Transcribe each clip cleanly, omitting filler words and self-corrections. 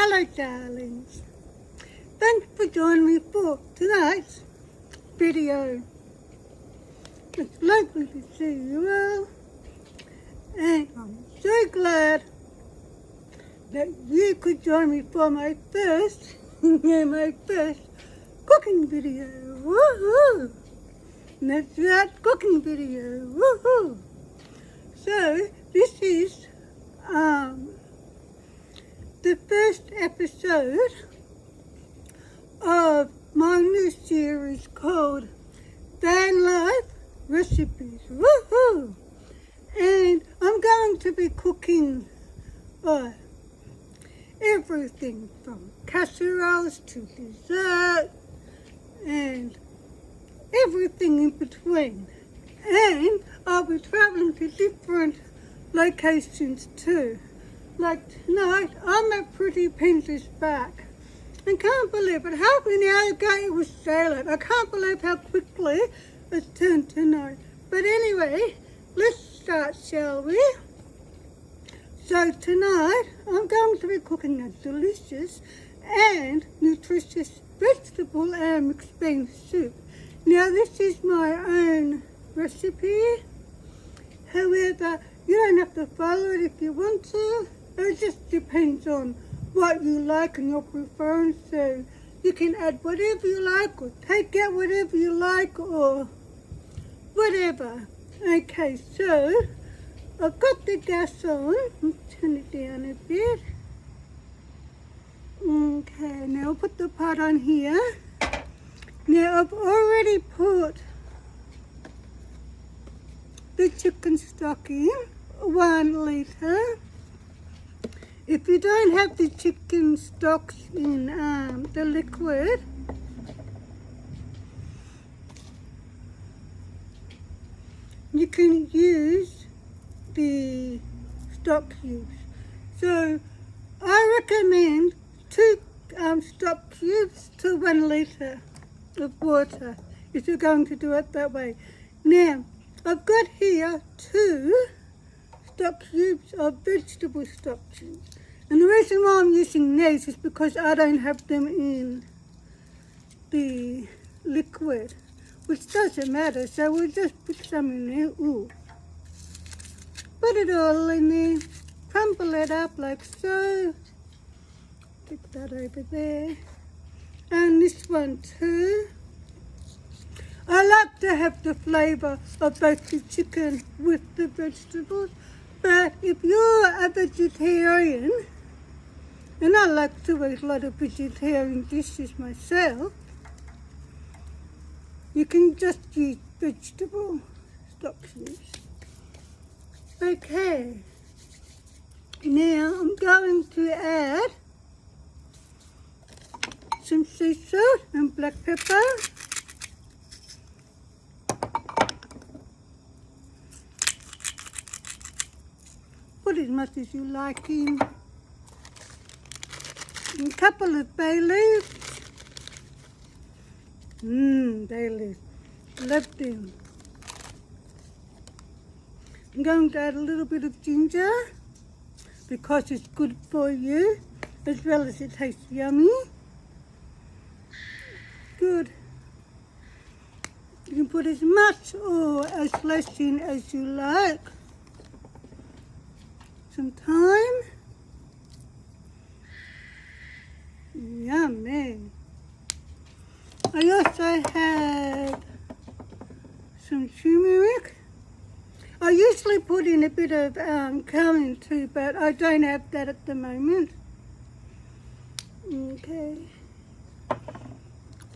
Hello darlings, thanks for joining me for tonight's video. It's lovely to see you all, and I'm so glad that you could join me for my first cooking video. Woohoo! And that's that cooking video. Woohoo! So this is the first episode of my new series called Van Life Recipes. Woohoo! And I'm going to be cooking everything from casseroles to dessert and everything in between. And I'll be traveling to different locations too. Like tonight, I'm at Pretty Pinter's back. I can't believe it. How can the alligator was salad? I can't believe how quickly it's turned to night. But anyway, let's start, shall we? So tonight, I'm going to be cooking a delicious and nutritious vegetable and mixed bean soup. Now this is my own recipe. However, you don't have to follow it if you want to. It just depends on what you like and your preference. So you can add whatever you like or take out whatever you like or whatever. Okay, so I've got the gas on. Let's turn it down a bit. Okay, now I'll put the pot on here. Now I've already put the chicken stock in, 1 litre. If you don't have the chicken stocks in the liquid, you can use the stock cubes. So I recommend 2 stock cubes to 1 litre of water if you're going to do it that way. Now I've got here 2 stock cubes of vegetable stock cubes. And the reason why I'm using these is because I don't have them in the liquid, which doesn't matter, so we'll just put some in there. Ooh. Put it all in there, crumble it up like so. Stick that over there. And this one too. I like to have the flavour of both the chicken with the vegetables, but if you're a vegetarian, and I like to eat a lot of vegetarian dishes myself, you can just use vegetable stock cubes. Okay, now I'm going to add some sea salt and black pepper. Put as much as you like in. A couple of bay leaves. Bay leaves. Love them. I'm going to add a little bit of ginger because it's good for you as well as it tastes yummy. Good. You can put as much or as less in as you like. Some thyme. Yummy. I also have some turmeric. I usually put in a bit of cumin too, but I don't have that at the moment. Okay.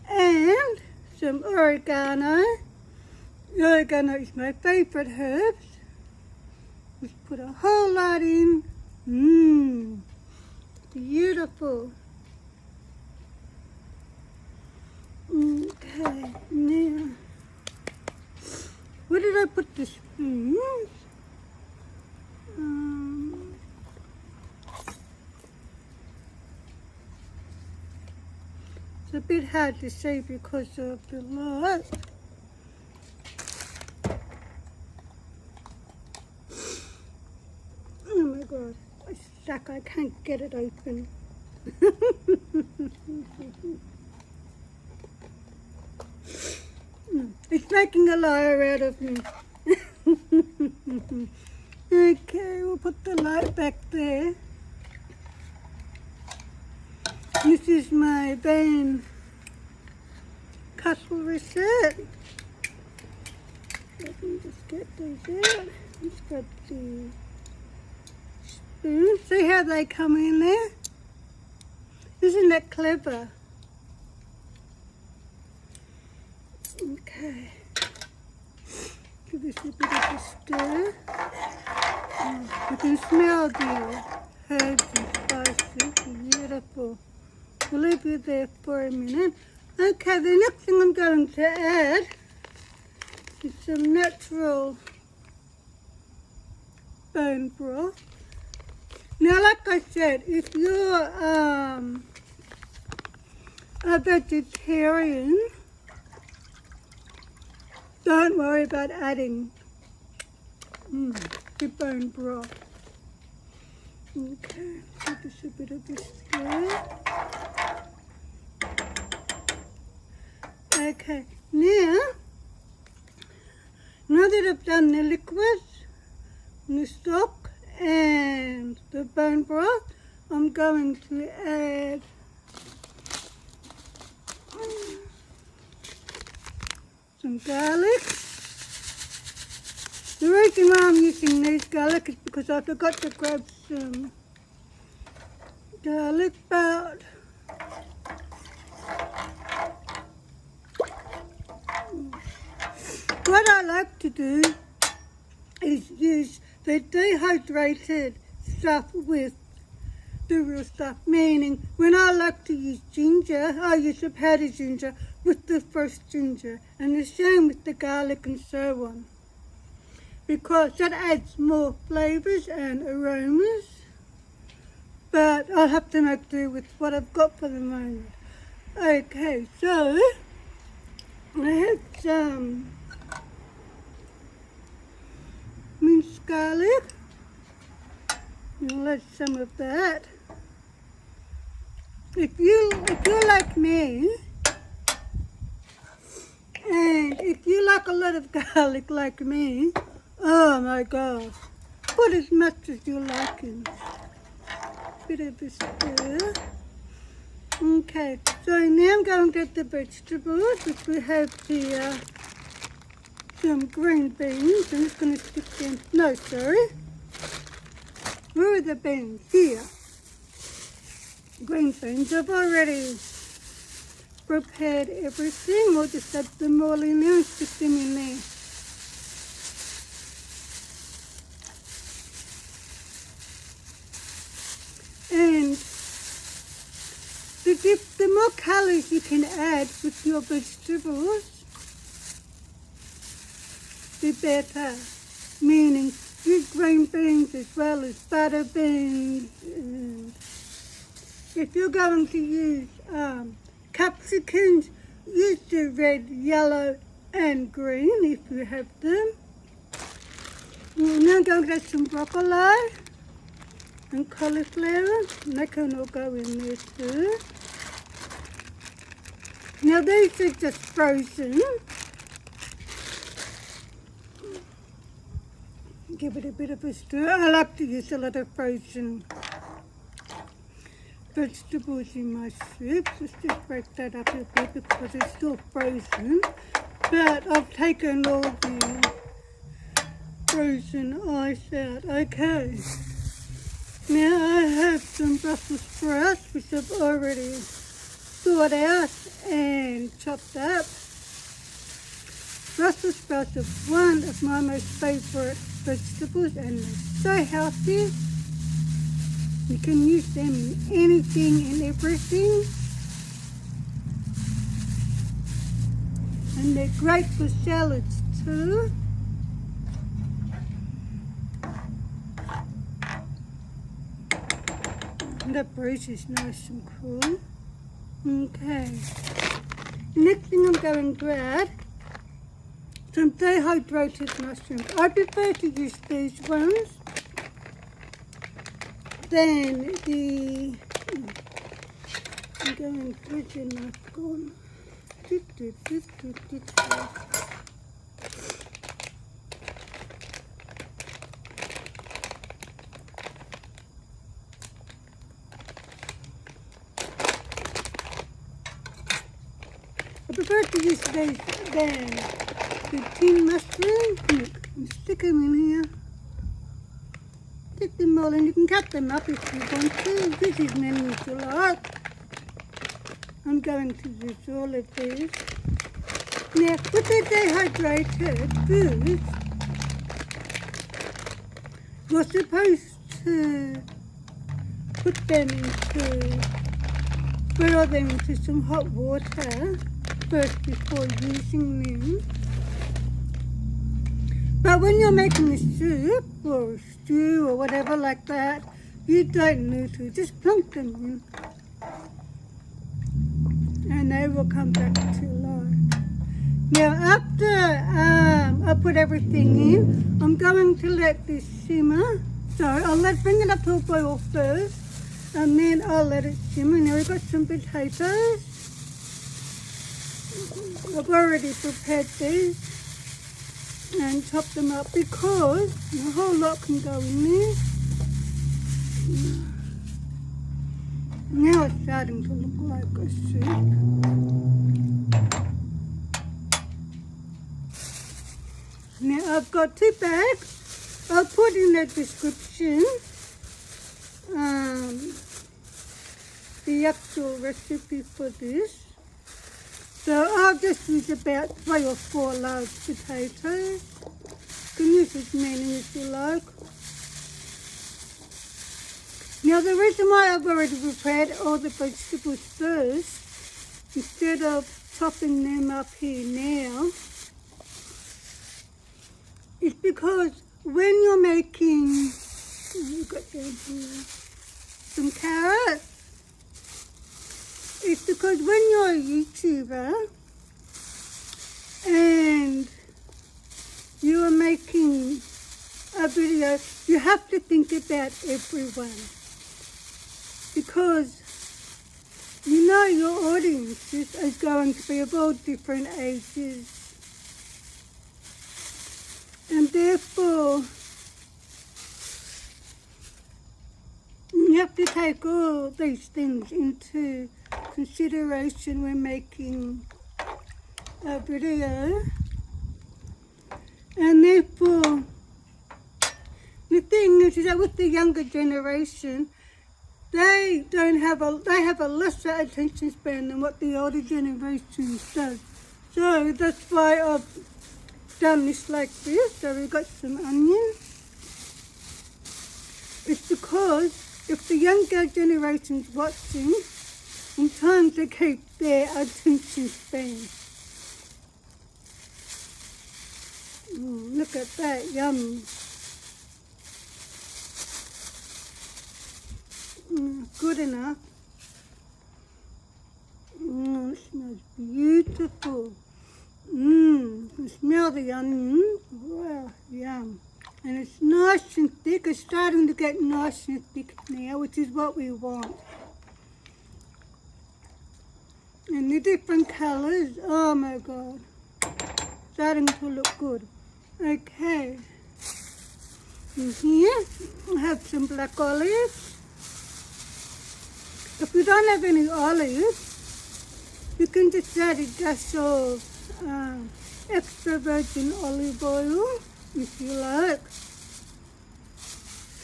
And some oregano. Oregano is my favourite herb. Just put a whole lot in. Beautiful. Okay, now, where did I put the spoons? It's a bit hard to see because of the light. Oh my God, it's stuck. I can't get it open. It's making a liar out of me. Okay, we'll put the light back there. This is my bone castle reset. Let me just get these out. It's got the spoon. See how they come in there? Isn't that clever? Okay. Give this a bit of a stir. You can smell the herbs and spices. Beautiful. We'll leave it there for a minute. Okay, the next thing I'm going to add is some natural bone broth. Now, like I said, if you're a vegetarian, don't worry about adding the bone broth. Okay, give this a bit of a stir. Okay, now that I've done the liquids, the stock and the bone broth, I'm going to add some garlic. The reason why I'm using these garlic is because I forgot to grab some garlic powder. What I like to do is use the dehydrated stuff with the real stuff, meaning when I like to use ginger, I use a powdered ginger with the fresh ginger, and the same with the garlic and so on, because that adds more flavours and aromas. But I'll have to make do with what I've got for the moment. Okay, so I had some minced garlic. I'll add some of that. If you're like me, and if you like a lot of garlic like me, oh my gosh, put as much as you like in. Bit of a stir. Okay, so now I'm going to add the vegetables, which we have here. Some green beans. I'm just going to stick them. No, sorry. Where are the beans? Here. Green beans. I've already prepared everything. We'll just add them all in there and stick them in there. And the more calories you can add with your vegetables, the better. Meaning use green beans as well as butter beans. And if you're going to use capsicums, use the red, yellow and green if you have them. We're now going to add some broccoli and cauliflower, and they can all go in there too. Now these are just frozen. Give it a bit of a stir. I like to use a lot of frozen vegetables in my soup. Just to break that up a bit because it's still frozen. But I've taken all the frozen ice out. Okay. Now I have some Brussels sprouts which I've already thawed out and chopped up. Brussels sprouts are one of my most favourite vegetables and they're so healthy. You can use them in anything and everything. And they're great for salads too. And that breeze is nice and cool. Okay. Next thing I'm going to add some dehydrated mushrooms. I prefer to use these ones than the I'm going to put your knife on. I prefer to use these than the tin mushrooms. Look, and stick them in here. Stick them all and you can cut them up if you want to. This is many as you like. I'm going to use all of these. Now, with the dehydrated foods, you're supposed to put them boil them into some hot water first before using them. But when you're making a soup or a stew or whatever like that, you don't need to. Just plunk them in and they will come back to life. Now after I put everything in, I'm going to let this simmer. So I'll bring it up to a boil first and then I'll let it simmer. Now we've got some potatoes. I've already prepared these and chop them up because a whole lot can go in there. Now it's starting to look like a soup. Now I've got 2 bags. I'll put in the description the actual recipe for this. So I'll just use about 3 or 4 large potatoes. You can use as many as you like. Now the reason why I've already prepared all the vegetables first, instead of chopping them up here now, is because when you're making, you've got down here, some carrots, it's because when you're a YouTuber and you are making a video, you have to think about everyone. Because you know your audience is going to be of all different ages. And therefore, you have to take all these things into consideration when making a video. And therefore, the thing is that with the younger generation, they have a lesser attention span than what the older generation does. So that's why I've done this like this. So we've got some onions. It's because if the younger generation's watching, I'm trying to keep their attention span. Look at that, yum. Good enough. It smells beautiful. You smell the onions. Wow, yum. And it's nice and thick. It's starting to get nice and thick now, which is what we want. And the different colours, oh my God. Starting to look good. Okay. In here, I have some black olives. If you don't have any olives, you can just add a dash of extra virgin olive oil if you like.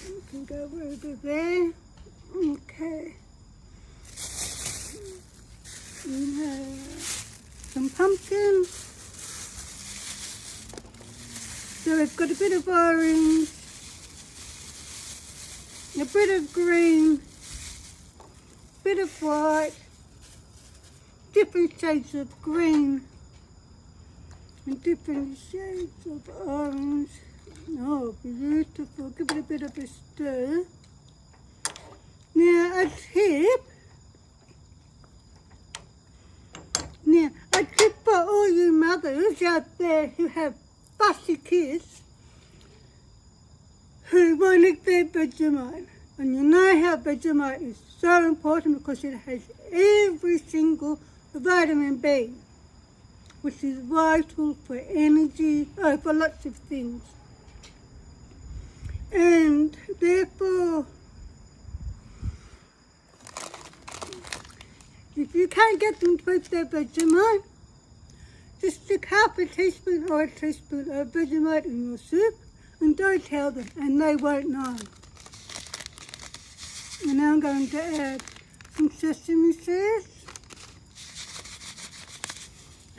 You can go over there. Okay. We have some pumpkin. So it's got a bit of orange, a bit of green, bit of white, different shades of green, and different shades of orange. Oh, beautiful. Give it a bit of a stir. Now, a tip for all you mothers out there who have fussy kids who won't eat their Vegemite. And you know how Vegemite is so important because it has every single vitamin B, which is vital for energy, for lots of things. And therefore, if you can't get them to eat their Vegemite, just stick half a teaspoon or a teaspoon of Vegemite in your soup and don't tell them, and they won't know. And now I'm going to add some sesame seeds.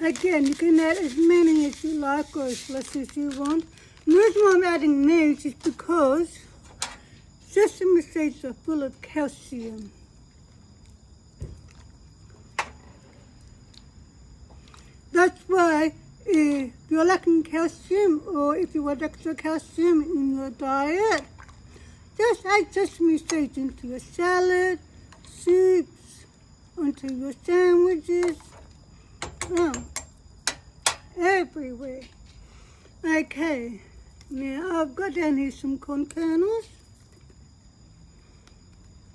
Again, you can add as many as you like or as less as you want. The reason why I'm adding these is because sesame seeds are full of calcium. That's why if you're lacking calcium or if you want extra calcium in your diet, just add sesame seeds into your salad, soups, onto your sandwiches, everywhere. Okay, now I've got down here some corn kernels.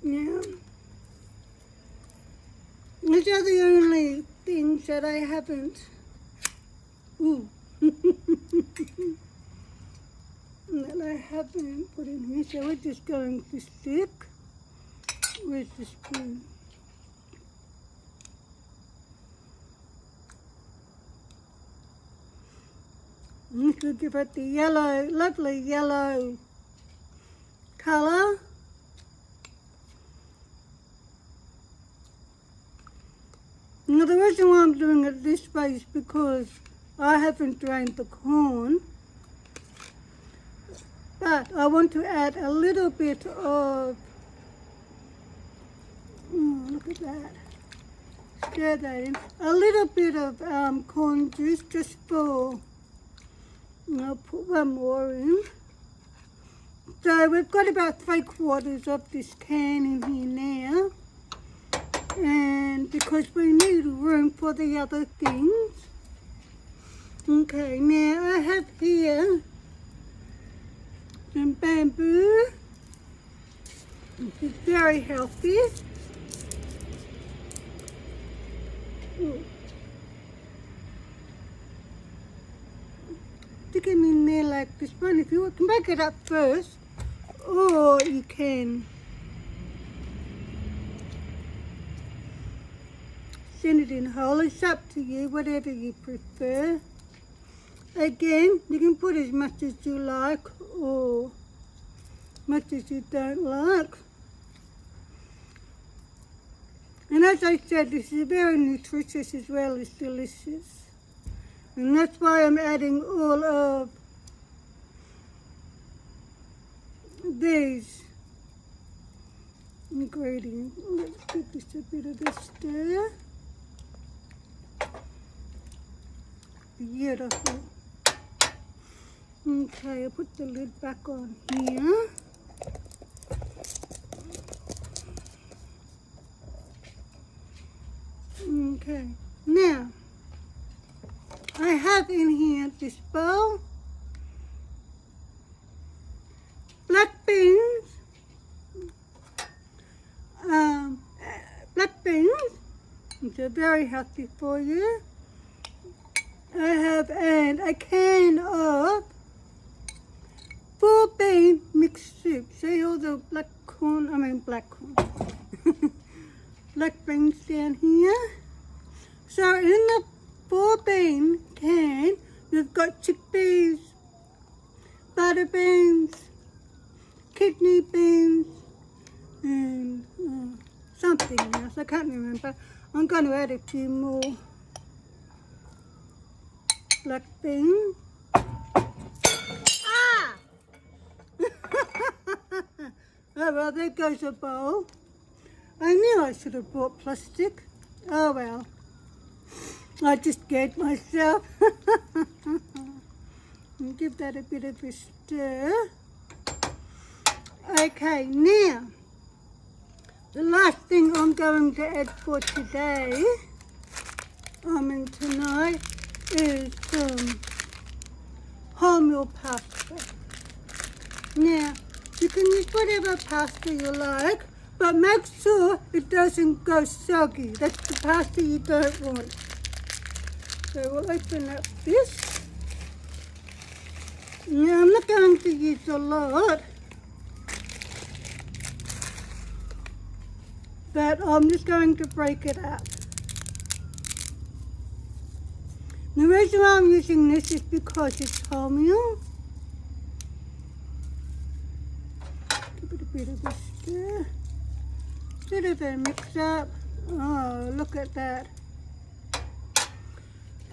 Now, these are the only things that I haven't, that I haven't put in here, so we're just going to stick. Where's the spoon? This will give it the yellow, lovely yellow colour. Now the reason why I'm doing it this way is because I haven't drained the corn, but I want to add a little bit of, look at that, stir that in, a little bit of corn juice just for, I'll put one more in. So we've got about 3/4 of this can in here now. And because we need room for the other things. Okay, now I have here some bamboo, which is very healthy. Ooh. Stick them in there like this one. If you can make it up first, or you can send it in whole. It's up to you, whatever you prefer. Again, you can put as much as you like or much as you don't like. And as I said, this is very nutritious as well as delicious. And that's why I'm adding all of these ingredients. Let's give this a bit of a stir. Beautiful. Okay, I'll put the lid back on here. Okay, now I have in here this bowl, black beans, which are very healthy for you. I have a can of 4-bean mixed soup. See all the black beans down here. So in the 4-bean can, you've got chickpeas, butter beans, kidney beans, and something else. I can't remember. I'm going to add a few more black beans. Ah! Oh well, there goes a bowl. I knew I should have bought plastic. Oh well. I just scared myself. And give that a bit of a stir. Okay, now the last thing I'm going to add for today, tonight, is some wholemeal pasta. Now, you can use whatever pasta you like. but make sure it doesn't go soggy. That's the pasta you don't want. So we'll open up this. Now I'm not going to use a lot, but I'm just going to break it up. The reason why I'm using this is because it's wholemeal. Give it a bit of a stir. Bit of a mix up. Oh, look at that.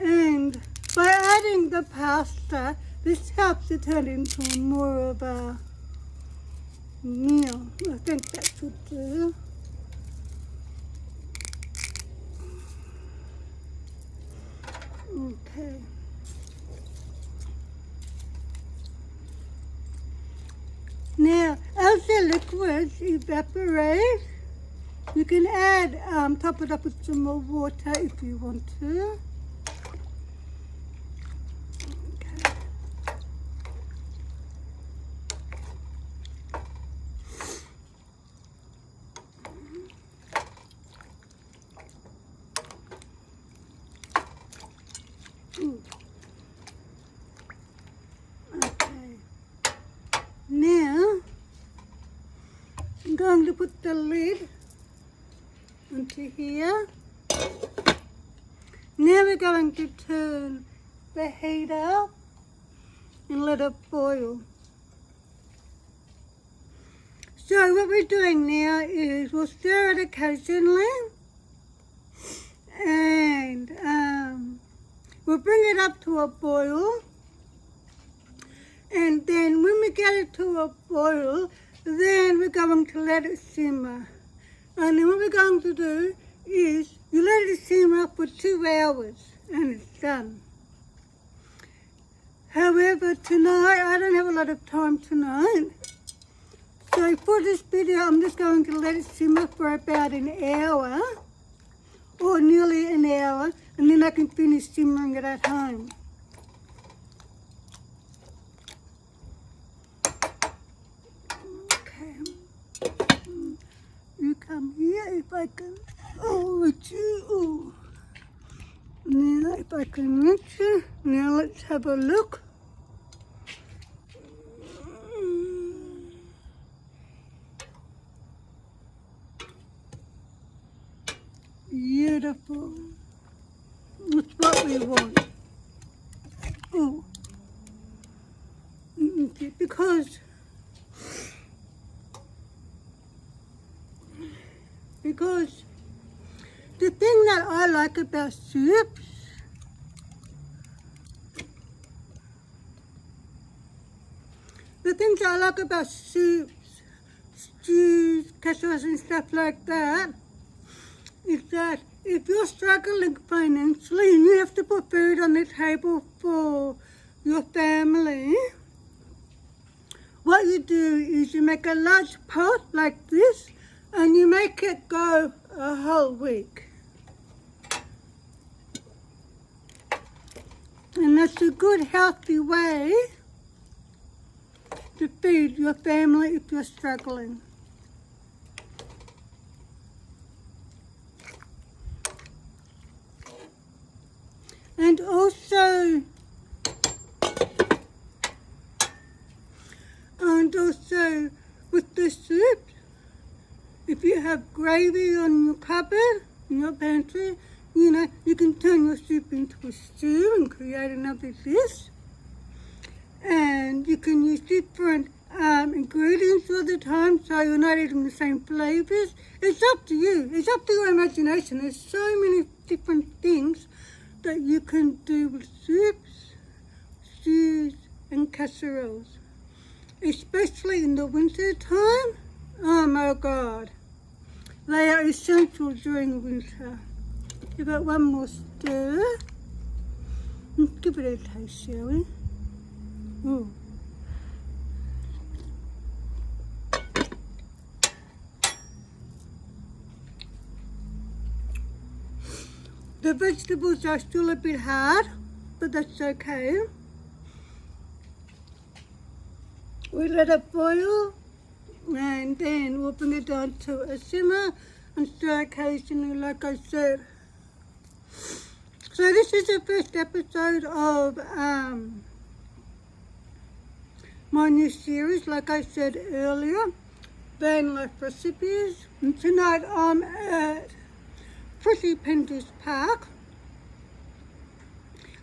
And by adding the pasta, this helps it turn into more of a meal. I think that should do. Okay. Now, as the liquids evaporate, you can add, top it up with some more water if you want to. Okay. Okay. Now, I'm going to put the lid onto here. Now we're going to turn the heat up and let it boil. So what we're doing now is we'll stir it occasionally, and we'll bring it up to a boil, and then when we get it to a boil, then we're going to let it simmer. And then what we're going to do is you let it simmer for 2 hours and it's done. However, tonight, I don't have a lot of time tonight. So for this video, I'm just going to let it simmer for about an hour or nearly an hour, and then I can finish simmering it at home. Come here if I can. Oh, it's you. Oh. Now, if I can reach you. Now, let's have a look. Beautiful. That's what we want. Oh. Because the thing that I like about soups stews, casseroles and stuff like that, is that if you're struggling financially and you have to put food on the table for your family, what you do is you make a large pot like this and you make it go a whole week. And that's a good, healthy way to feed your family if you're struggling. And also with the soup, if you have gravy on your cupboard, in your pantry, you know, you can turn your soup into a stew and create another dish. And you can use different ingredients all the time, so you're not eating the same flavors. It's up to you. It's up to your imagination. There's so many different things that you can do with soups, stews, and casseroles. Especially in the winter time. Oh my God. They are essential during winter. Give it one more stir. Give it a taste, shall we? Ooh. The vegetables are still a bit hard, but that's okay. We let it boil and then we'll bring it down to a simmer and stir occasionally, like I said. So this is the first episode of my new series, like I said earlier, Van Life Recipes. And tonight I'm at Pretty Pendles Park.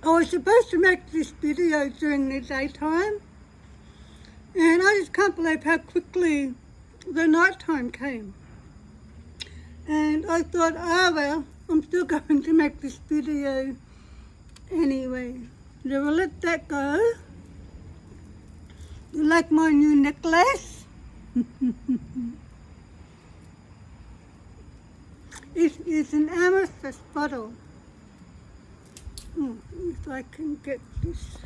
I was supposed to make this video during the daytime, and I just can't believe how quickly the nighttime came. And I thought, oh well, I'm still going to make this video anyway. So we'll let that go. You like my new necklace? It is an amethyst bottle. If I can get this.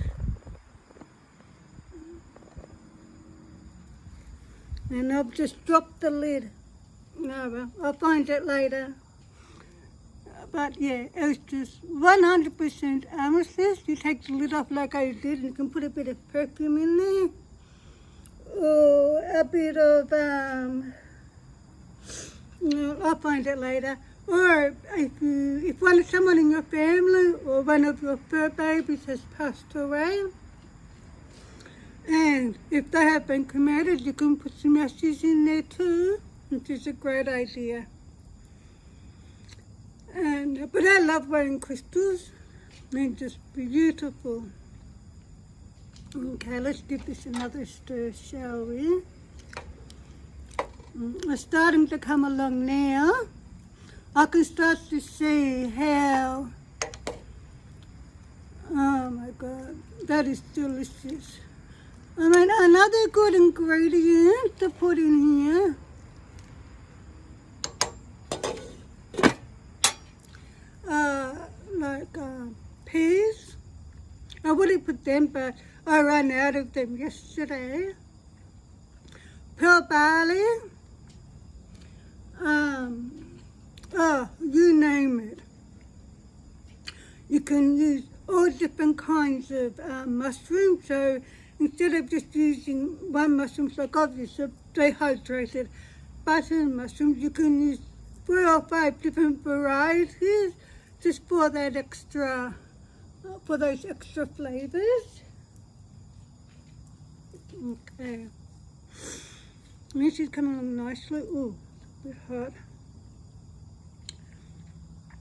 And I've just dropped the lid. No, well, I'll find it later. But yeah, it's just 100% amethyst. You take the lid off like I did, and you can put a bit of perfume in there. Or a bit of, I'll find it later. Or if someone in your family or one of your fur babies has passed away, and if they have been cremated, you can put some ashes in there too, which is a great idea. But I love wearing crystals. They're just beautiful. Okay, let's give this another stir, shall we? It's starting to come along now. I can start to see how, oh my God, that is delicious. I mean, another good ingredient to put in here, peas. I would have put them, but I ran out of them yesterday. Pearl barley. You name it. You can use all different kinds of mushrooms. So instead of just using one mushroom, like I've used dehydrated button mushrooms, you can use 4 or 5 different varieties just for that extra, for those extra flavors. Okay. This is coming along nicely. Ooh, a bit hot.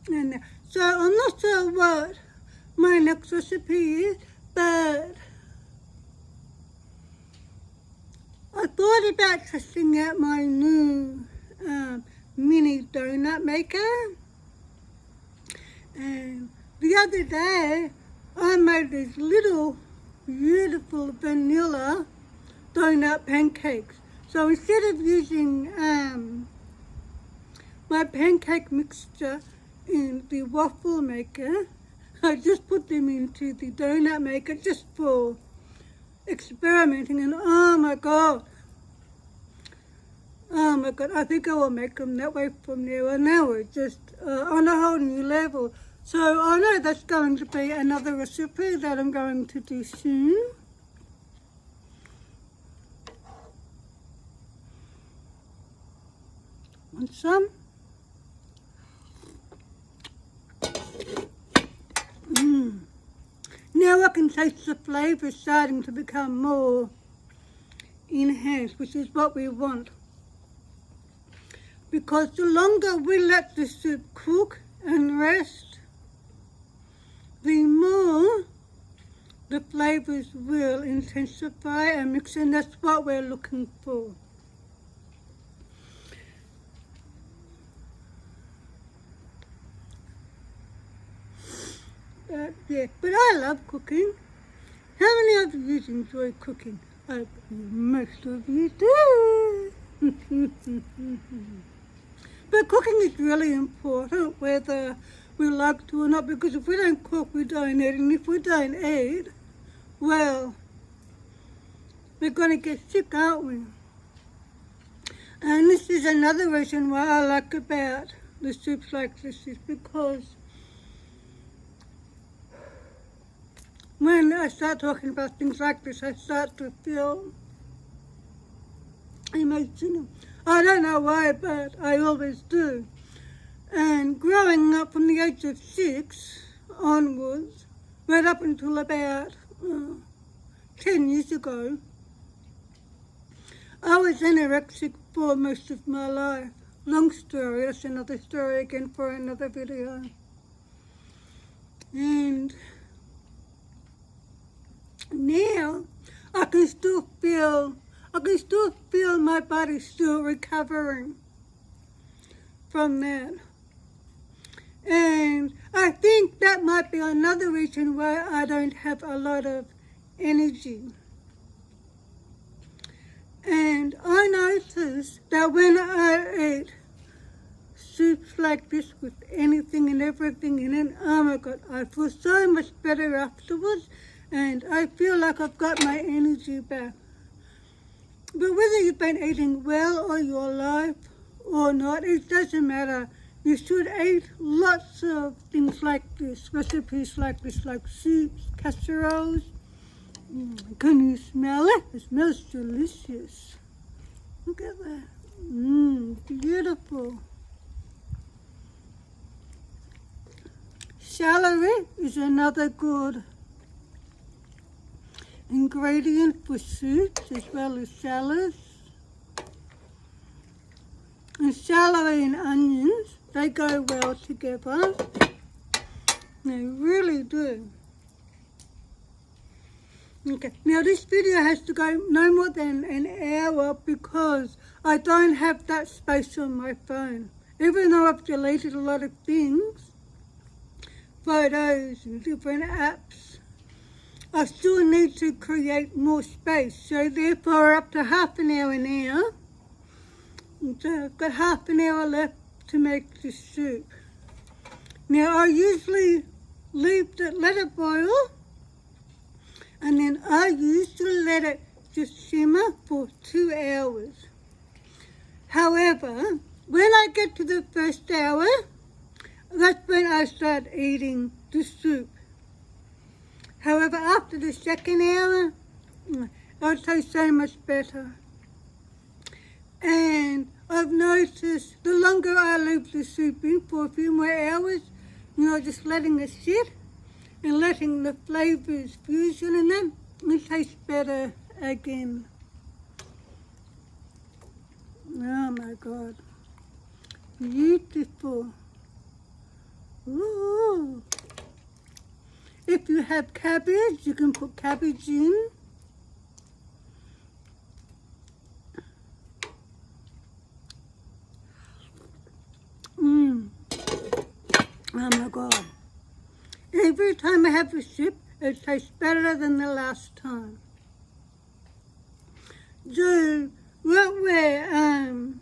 And so I'm not sure what my next recipe is, but I thought about testing out my new mini donut maker. And the other day, I made these little beautiful vanilla donut pancakes. So instead of using my pancake mixture in the waffle maker, I just put them into the donut maker just for experimenting, and oh my god, I think I will make them that way from now on. Now we're just on a whole new level. So I know that's going to be another recipe that I'm going to do soon. Want some? Now I can taste the flavour starting to become more enhanced, which is what we want. Because the longer we let the soup cook and rest, the more the flavours will intensify and mix, and that's what we're looking for. But I love cooking. How many of you enjoy cooking? I believe most of you do. But cooking is really important, whether we like to or not, because if we don't cook, we don't eat. And if we don't eat, well, we're going to get sick, aren't we? And this is another reason why I like about the soups like this, is because when I start talking about things like this, I start to feel emotional. I don't know why, but I always do. And growing up from the age of 6 onwards, right up until about 10 years ago, I was anorexic for most of my life. Long story, that's another story again for another video. And now I can still feel my body still recovering from that. And I think that might be another reason why I don't have a lot of energy. And I noticed that when I eat soups like this with anything and everything in it, oh my God, I feel so much better afterwards, and I feel like I've got my energy back. But whether you've been eating well all your life or not, it doesn't matter. You should eat lots of things like this, recipes like this, like soups, casseroles. Can you smell it? It smells delicious. Look at that. Beautiful. Celery is another good ingredient for soups as well as salads. And celery and onions, they go well together. They really do. Okay, now this video has to go no more than an hour because I don't have that space on my phone. Even though I've deleted a lot of things, photos and different apps, I still need to create more space. So therefore up to half an hour now. So I've got half an hour left to make the soup. Now I usually let it boil, and then I usually let it just simmer for 2 hours. However, when I get to the first hour, that's when I start eating the soup. However, after the second hour, it'll taste so much better. And I've noticed the longer I leave the soup in for a few more hours, just letting it sit and letting the flavours fusion in them, it tastes better again. Oh my God. Beautiful. Ooh. If you have cabbage, you can put cabbage in. Oh my God. Every time I have a soup, it tastes better than the last time. So what we're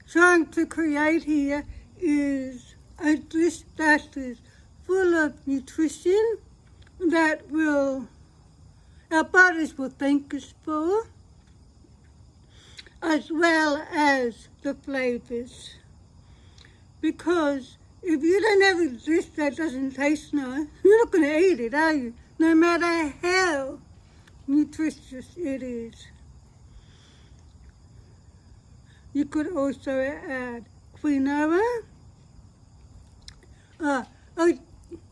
trying to create here is a dish that is full of nutrition that our bodies will thank us for, as well as the flavors. Because if you don't have a dish that doesn't taste nice, you're not going to eat it, are you? No matter how nutritious it is. You could also add quinoa.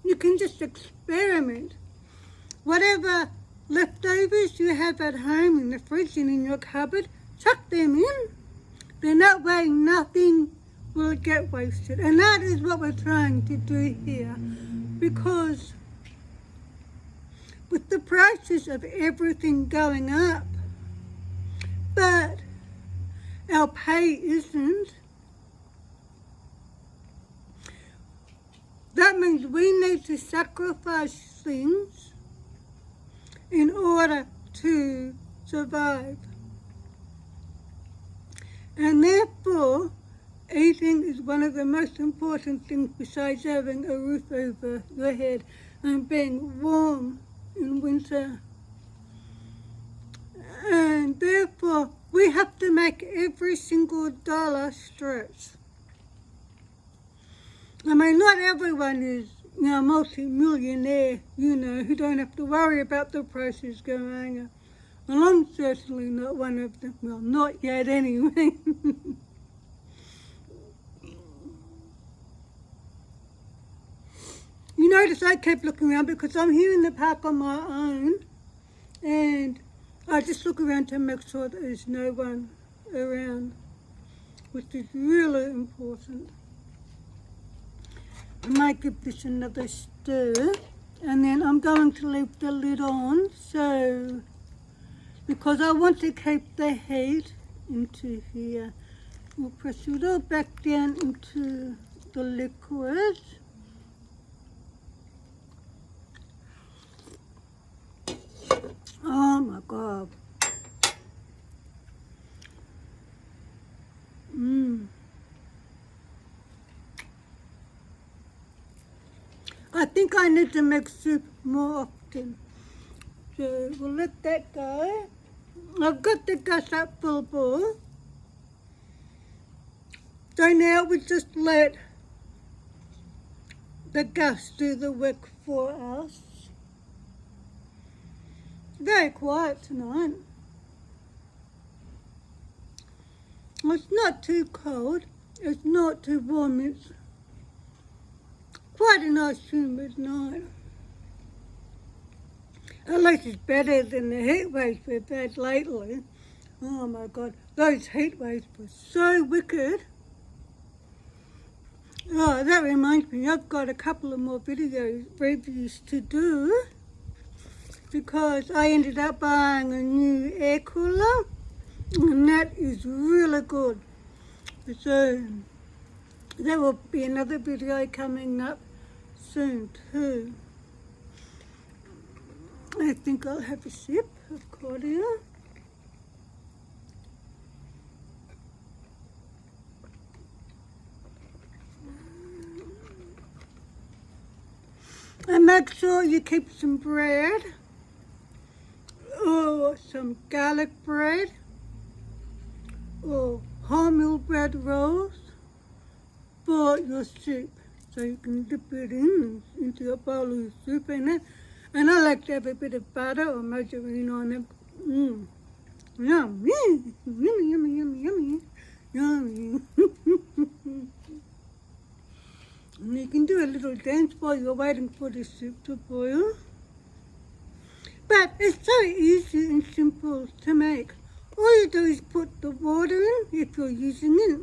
You can just experiment. Whatever leftovers you have at home in the fridge and in your cupboard, chuck them in. Then that way nothing will get wasted. And that is what we're trying to do here. Because with the prices of everything going up, but our pay isn't, that means we need to sacrifice things in order to survive. And therefore, eating is one of the most important things besides having a roof over your head and being warm in winter. And therefore, we have to make every single dollar stretch. I mean, not everyone is, multi-millionaire, who don't have to worry about the prices going up. Well, I'm certainly not one of them. Well, not yet anyway. You notice I kept looking around because I'm here in the park on my own, and I just look around to make sure that there's no one around, which is really important. I might give this another stir, and then I'm going to leave the lid on, so because I want to keep the heat into here. We'll press it all back down into the liquid. Oh my God. I think I need to make soup more often. So we'll let that go. I've got the gas up full boil. So now we just let the gas do the work for us. Very quiet tonight. It's not too cold. It's not too warm. It's quite a nice humid night. At least it's better than the heat waves we've had lately. Oh my God, those heat waves were so wicked. Oh, that reminds me, I've got a couple of more video reviews to do because I ended up buying a new air cooler, and that is really good. So there will be another video coming up soon too. I think I'll have a sip of cordial. And make sure you keep some bread or some garlic bread or wholemeal bread rolls for your soup. So you can dip it into a bowl of soup in it. And I like to have a bit of butter or margarine on it. Yum, yummy, yummy, yummy, yummy, yummy. And you can do a little dance while you're waiting for the soup to boil. But it's so easy and simple to make. All you do is put the water in if you're using it,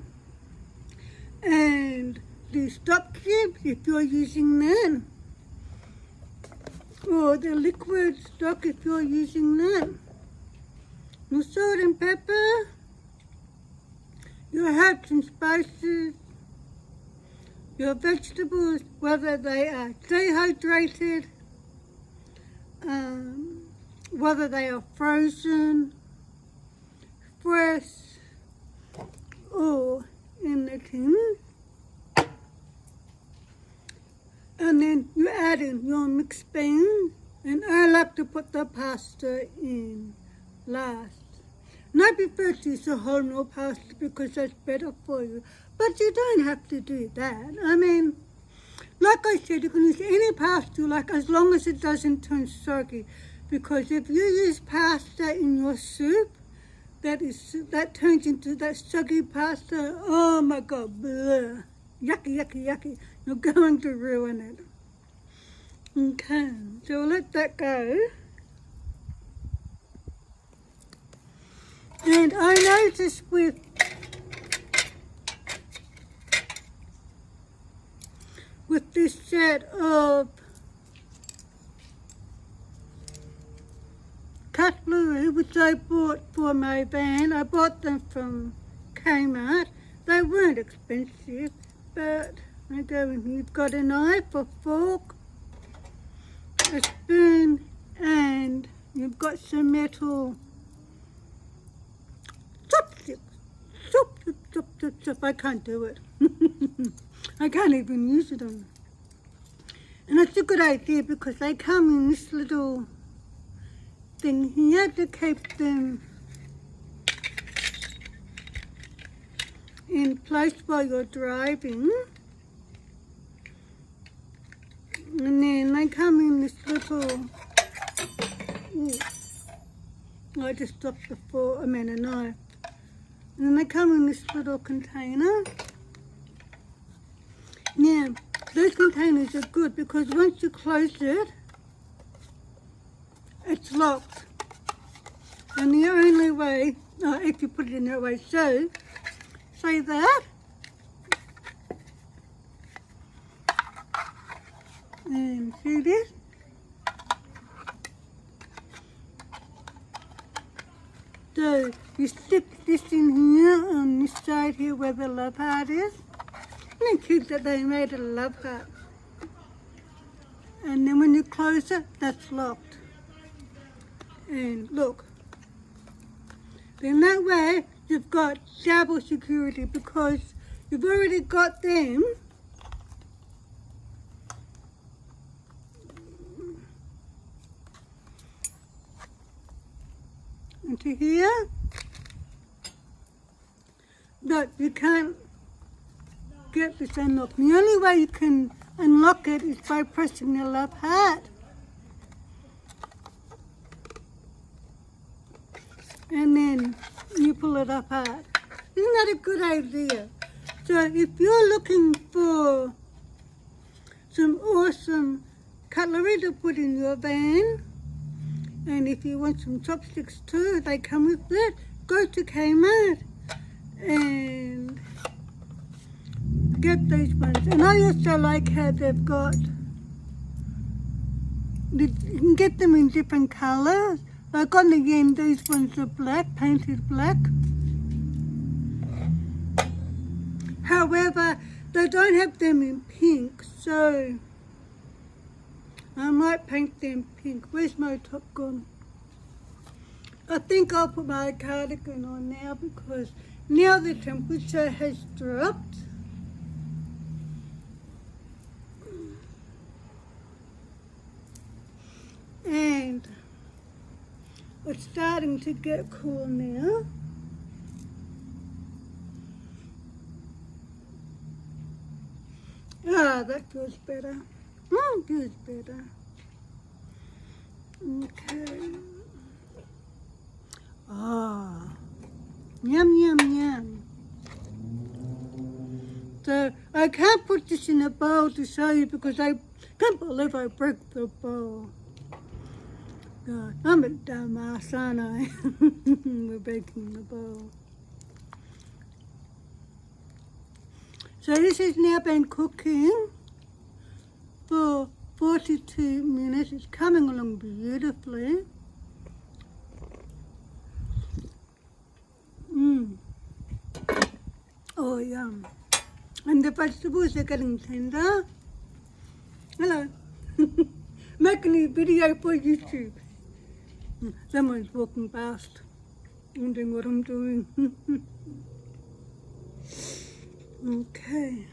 and the stock cubes if you're using that, or the liquid stock if you're using that, your salt and pepper, your herbs and spices, your vegetables, whether they are dehydrated, whether they are frozen, fresh, or in the tin. And then you add in your mixed beans, and I like to put the pasta in last. And I prefer to use a wholemeal pasta because that's better for you. But you don't have to do that. I mean, like I said, you can use any pasta you like as long as it doesn't turn soggy. Because if you use pasta in your soup, that turns into that soggy pasta. Oh my God, bleh. Yucky, yucky, yucky. You're going to ruin it. Okay, so we'll let that go. And I noticed with this set of cutlery, which I bought for my van, I bought them from Kmart. They weren't expensive, but I go in here. You've got a knife, a fork, a spoon, and you've got some metal chopsticks. Chop, chop, chop, chop, chop. I can't do it. I can't even use it on. And it's a good idea because they come in this little thing here to keep them in place while you're driving. And then they come in this little I just stopped before, a knife. And then they come in this little container. Now, those containers are good because once you close it, it's locked. And the only way, if you put it in that way, so, say that. And see this? So you stick this in here on this side here where the love heart is. And it's cute that they made a love heart. And then when you close it, that's locked. And look. Then that way you've got double security because you've already got them. Into here, but you can't get this unlocked. The only way you can unlock it is by pressing the love heart. And then you pull it apart. Isn't that a good idea? So if you're looking for some awesome cutlery to put in your van, and if you want some chopsticks too, they come with it. Go to Kmart and get those ones. And I also like how they've got, you can get them in different colours. Like on the end, these ones are black, painted black. However, they don't have them in pink, so I might paint them pink. Where's my top gone? I think I'll put my cardigan on now because now the temperature has dropped. And it's starting to get cool now. Ah, that feels better. Feels better. Okay. Ah, yum, yum, yum. So I can't put this in a bowl to show you because I can't believe I broke the bowl. God, I'm a dumbass, aren't I? We're breaking the bowl. So this has now been cooking for 42 minutes. It's coming along beautifully. Oh, yum. And the vegetables are getting tender. Hello. Making a video for YouTube. Someone's walking past, wondering what I'm doing. Okay.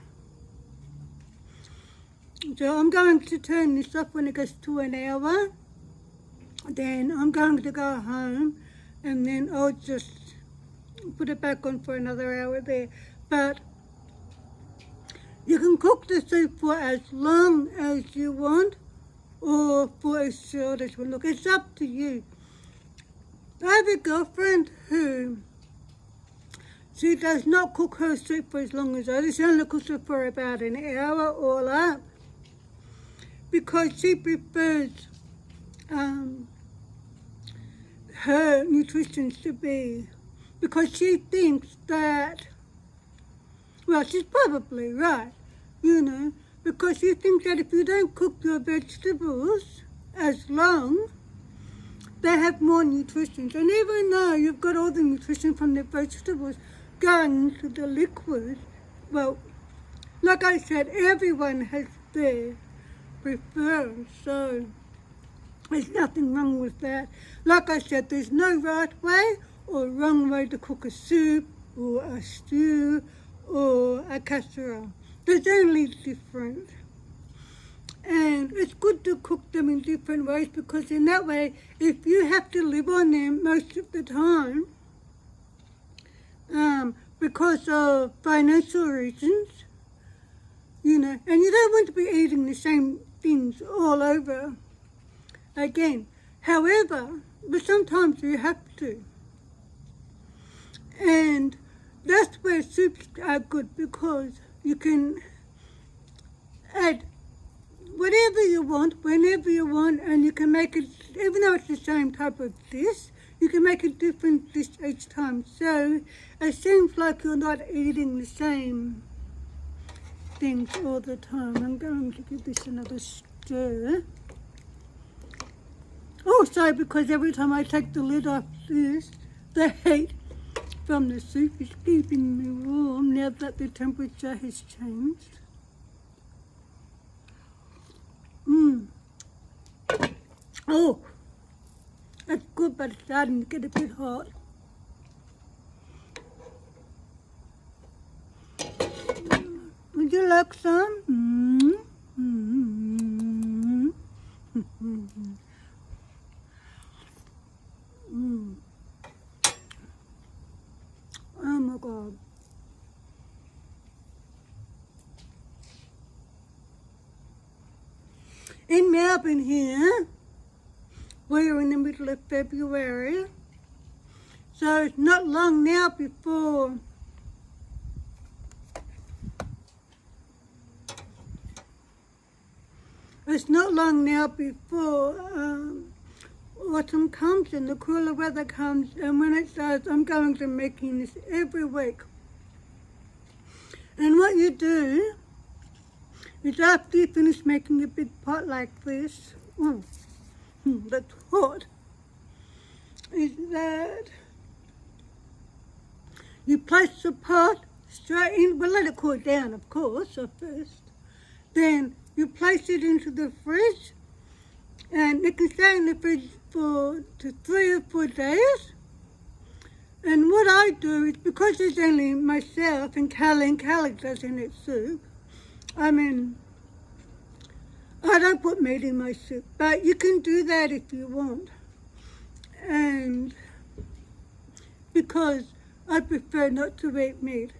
So I'm going to turn this off when it gets to an hour. Then I'm going to go home and then I'll just put it back on for another hour there. But you can cook the soup for as long as you want or for as short as you want. Look, it's up to you. I have a girlfriend who, she does not cook her soup for as long as I do. She only cooks it for about an hour all up because she prefers her nutrition to be, because she thinks that, well, she's probably right, you know, because she thinks that if you don't cook your vegetables as long, they have more nutrition. And even though you've got all the nutrition from the vegetables going into the liquid, well, like I said, everyone has their preference, so there's nothing wrong with that. Like I said, there's no right way or wrong way to cook a soup or a stew or a casserole. There's only different. And it's good to cook them in different ways because in that way, if you have to live on them most of the time, because of financial reasons, you know, and you don't want to be eating the same things all over again. However, but sometimes you have to. And that's where soups are good, because you can add whatever you want, whenever you want, and you can make it, even though it's the same type of dish, you can make a different dish each time. So it seems like you're not eating the same things all the time. I'm going to give this another stir. Also, because every time I take the lid off this, the heat from the soup is keeping me warm now that the temperature has changed. Oh, that's good, but it's starting to get a bit hot. Would you like some? Oh my God. In Melbourne here, we're in the middle of February, so it's not long now before autumn comes and the cooler weather comes, and when it does, I'm going to be making this every week. And what you do is, after you finish making a big pot like this, that's hot, is that you place the pot straight in, well, let it cool down, of course, at first. Then you place it into the fridge, and it can stay in the fridge for 3 or 4 days. And what I do is, because there's only myself and Callie doesn't eat soup, I don't put meat in my soup, but you can do that if you want. And because I prefer not to eat meat.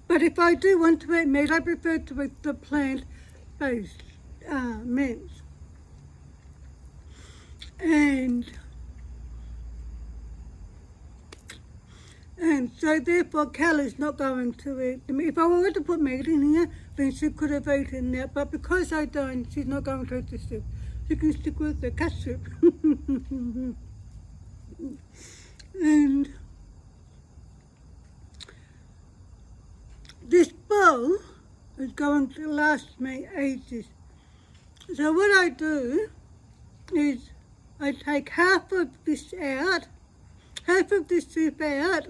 But if I do want to eat meat, I prefer to eat the plant-based meats. And so therefore Callie's not going to eat them. If I were to put meat in here, then she could have eaten that. But because I don't, she's not going to eat the soup. She can stick with the cat soup. And this bowl is going to last me ages. So what I do is I take half of this soup out,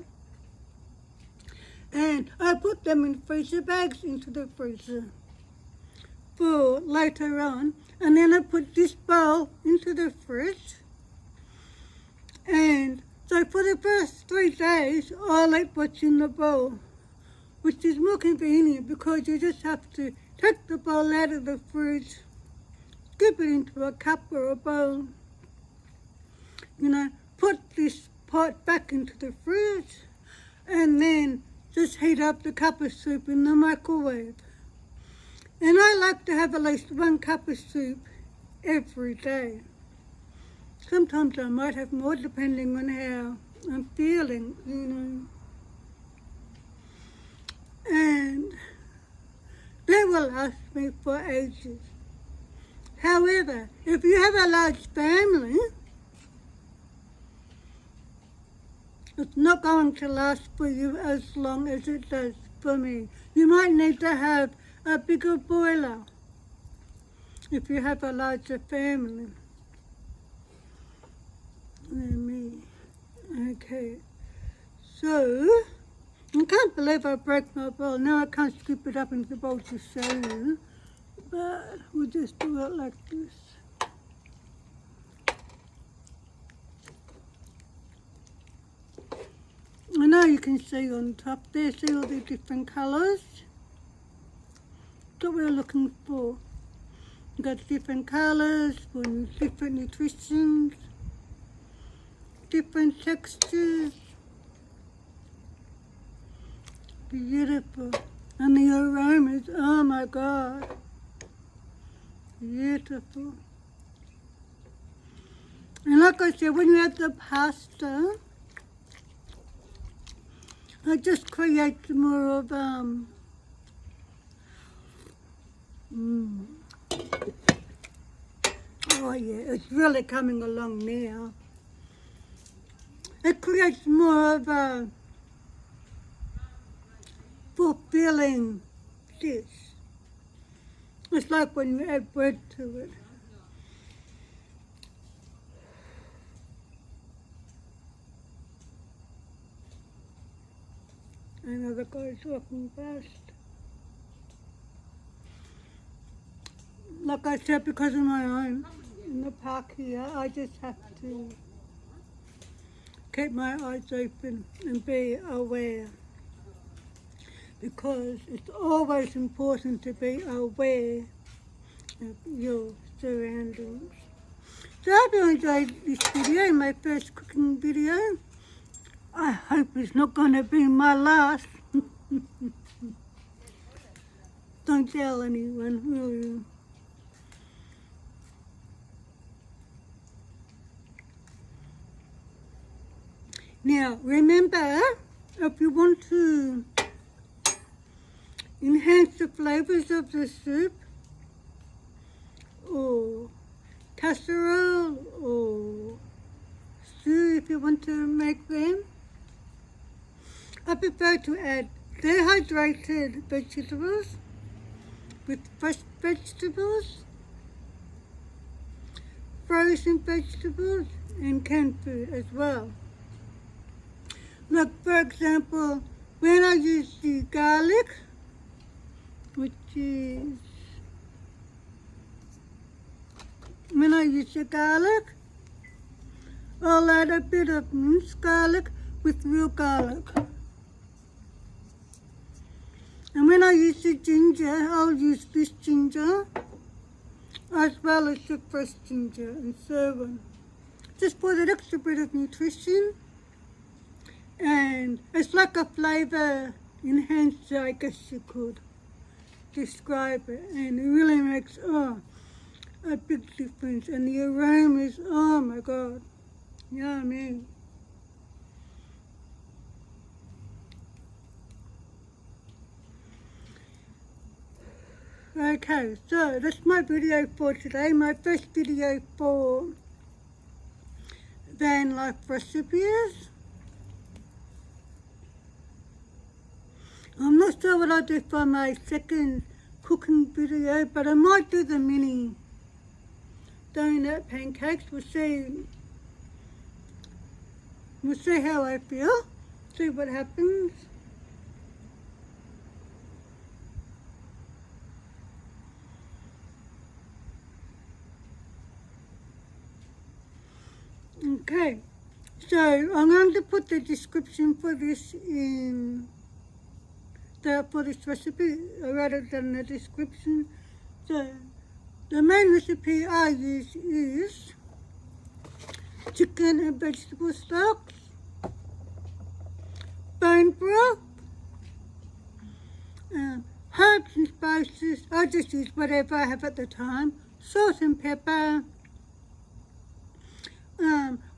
and I put them in freezer bags into the freezer for later on, and then I put this bowl into the fridge. And so for the first 3 days, I'll eat what's in the bowl, which is more convenient because you just have to take the bowl out of the fridge, dip it into a cup or a bowl, put this pot back into the fridge, and then just heat up the cup of soup in the microwave. And I like to have at least 1 cup of soup every day. Sometimes I might have more depending on how I'm feeling, And they will last me for ages. However, if you have a large family, it's not going to last for you as long as it does for me. You might need to have a bigger boiler if you have a larger family than me. Okay, so I can't believe I broke my bowl. Now I can't scoop it up into the bowl to show you, but we'll just do it like this. I know you can see on top there, see all the different colours that we're looking for. You've got different colours for different nutritions, different textures. Beautiful. And the aromas, oh my God, beautiful. And like I said, when you add the pasta, it just creates more of oh yeah, it's really coming along now. It creates more of a fulfilling dish. It's like when you add bread to it. Another guy's walking past. Like I said, because of my own in the park here, I just have to keep my eyes open and be aware, because it's always important to be aware of your surroundings. So I hope you enjoyed this video, my first cooking video. I hope it's not going to be my last. Don't tell anyone, will you? Now, remember, if you want to enhance the flavors of the soup, or casserole, or stew if you want to make them, I prefer to add dehydrated vegetables with fresh vegetables, frozen vegetables, and canned food as well. Like, for example, when I use the garlic, when I use the garlic, I'll add a bit of minced garlic with real garlic. And when I use the ginger, I'll use this ginger as well as the fresh ginger and so on. Just for that extra bit of nutrition. And it's like a flavour enhancer, I guess you could describe it. And it really makes a big difference. And the aroma is, oh my God, yummy. Okay, so that's my video for today. My first video for van life recipes. I'm not sure what I'll do for my second cooking video, but I might do the mini donut pancakes. We'll see how I feel, see what happens. Okay, so I'm going to put the description for this in for this recipe rather than the description. So the main recipe I use is chicken and vegetable stocks, bone broth, herbs and spices. I just use whatever I have at the time, salt and pepper,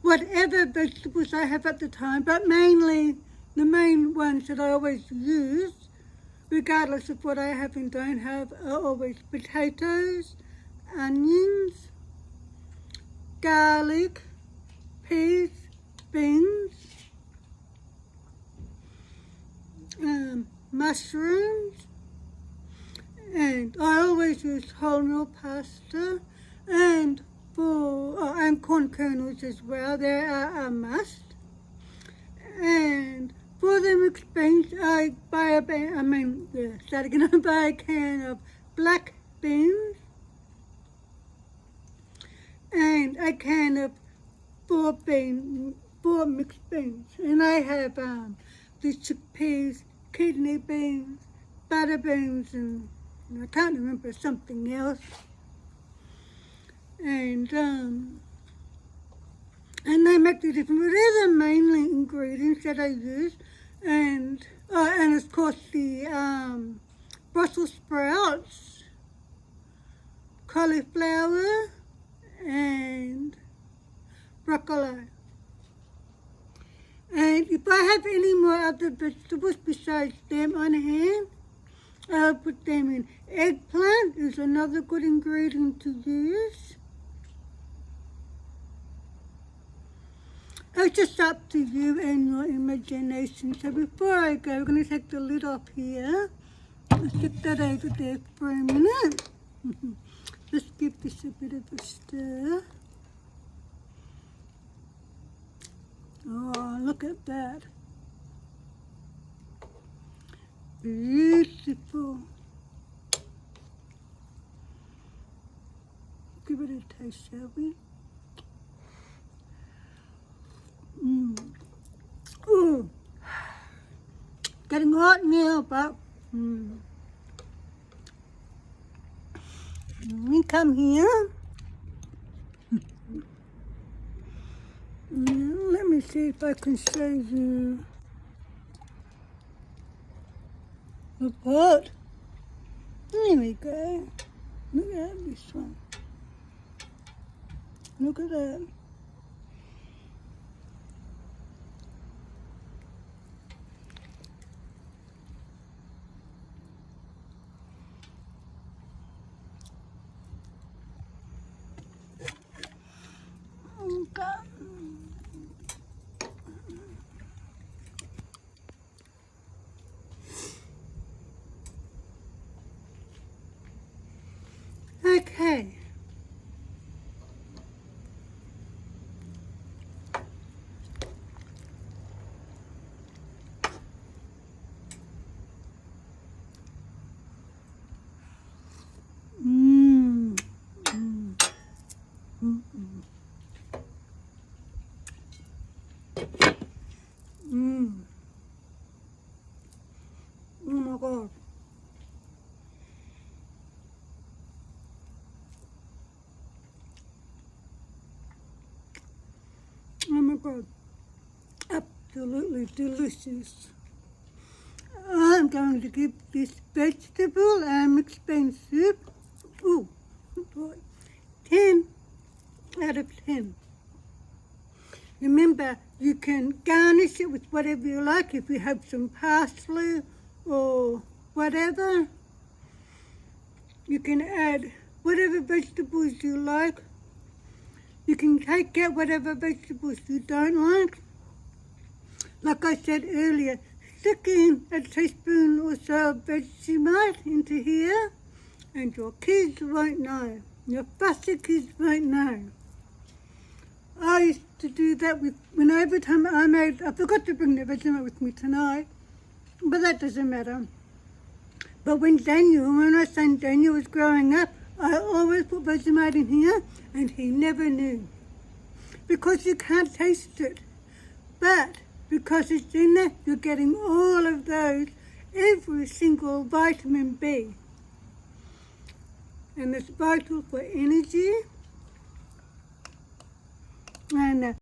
whatever vegetables I have at the time, but mainly the main ones that I always use, regardless of what I have and don't have, are always potatoes, onions, garlic, peas, beans, mushrooms, and I always use wholemeal pasta, and corn kernels as well. They are a must. And for the mixed beans, I buy a can of black beans and a can of four mixed beans. And I have the chickpeas, kidney beans, butter beans, and I can't remember something else. And they make the difference. But they're the mainly ingredients that I use. And of course the Brussels sprouts, cauliflower, and broccoli. And if I have any more other vegetables besides them on hand, I'll put them in. Eggplant is another good ingredient to use. It's just up to you and your imagination. So before I go, we're going to take the lid off here. Let's get that over there for a minute. Let's give this a bit of a stir. Oh, look at that. Beautiful. Give it a taste, shall we? Ooh. Getting hot now, but we come here. Let me see if I can show you the pot. There we go. Look at this one. Look at that. Okay. Oh my God. Oh my God. Absolutely delicious. I'm going to give this vegetable and mixed bean soup, ooh, boy, 10 out of 10. Remember, you can garnish it with whatever you like. If you have some parsley or whatever, you can add whatever vegetables you like. You can take out whatever vegetables you don't like. Like I said earlier, stick in a teaspoon or so of Vegemite into here, and your kids won't know. Your fussy kids won't know. I used to do that every time I forgot to bring the Vegemite with me tonight, but that doesn't matter. But when my son Daniel was growing up, I always put Vegemite in here, and he never knew. Because you can't taste it. But because it's in there, you're getting all of those, every single vitamin B. And it's vital for energy. And